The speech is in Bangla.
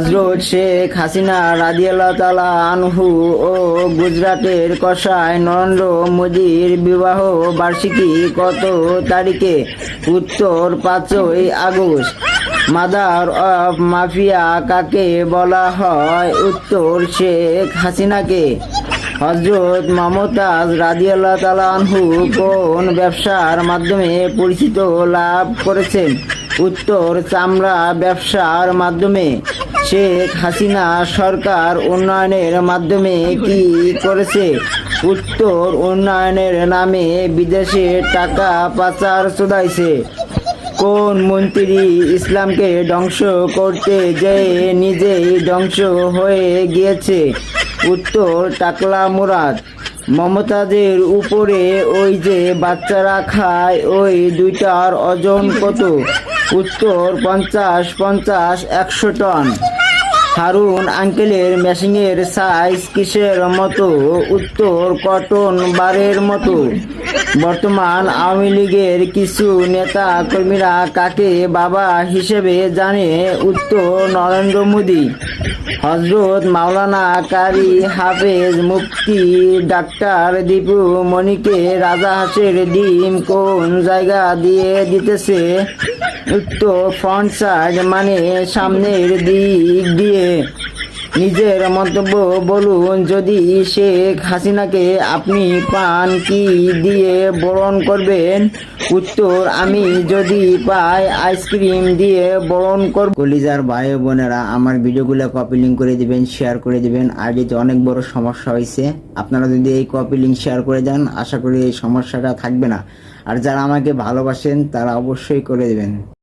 হযরত শেখ হাসিনা রাদিয়াল্লাহু তাআলা আনহু ও গুজরাটের কসাই নরেন্দ্র মোদীর বিবাহ বার্ষিকী কত তারিখে? উত্তর 5ই আগস্ট। মাদার অফ মাফিয়া কাকে বলা হয়? উত্তর শেখ হাসিনাকে। হযরত মমতাজ রাদিয়াল্লাহু তাআলা আনহু কোন ব্যবসার মাধ্যমে পরিচিতি লাভ করেছেন? উত্তর চামড়া ব্যবসার মাধ্যমে। শেখ হাসিনা সরকার উন্নয়নের মাধ্যমে কি করেছে? উত্তর উন্নয়নের নামে বিদেশে টাকা পাচার চুদাইছে। কোন মন্ত্রী ইসলামকে ধ্বংস করতে যেয়ে নিজেই ধ্বংস হয়ে গিয়েছে? উত্তর টাকলা মুরাদ। মমতাজের উপরে ওই যে বাচ্চারা খায় ওই দুইটার ওজন কত? উত্তর 50-50-100 টন। হারুন আঙ্কেলের মেশিনের সাইজ কিসের মতো? উত্তর কটন বারের মতো। বর্তমান আওয়ামী লীগের কিছু নেতা কর্মীরা কাকে বাবা হিসেবে জানে? উত্তর নরেন্দ্র মোদী। হযরত মাওলানা কারি হাফেজ মুফতি ডাক্তার দীপু মনিকে রাজাহাঁসের ডিম কোন জায়গা দিয়ে দিতেছে? উত্তর ফ্রন্ট সাইড মানে সামনের দিক দিয়ে। নিজের মন্তব্য বলুন। যদি শেখ হাসিনাকে আপনি পান কি দিয়ে বরণ করবেন? উত্তর আমি যদি পাই আইসক্রিম দিয়ে বরণ করব। কলিজার ভাই বোনেরা, আমার ভিডিওগুলো কপি লিঙ্ক করে দিবেন, শেয়ার করে দিবেন। আইডিতে অনেক বড় সমস্যা হয়েছে, আপনারা যদি এই কপি লিঙ্ক শেয়ার করে দেন আশা করি এই সমস্যাটা থাকবে না। আর যারা আমাকে ভালোবাসেন তারা অবশ্যই করে দিবেন।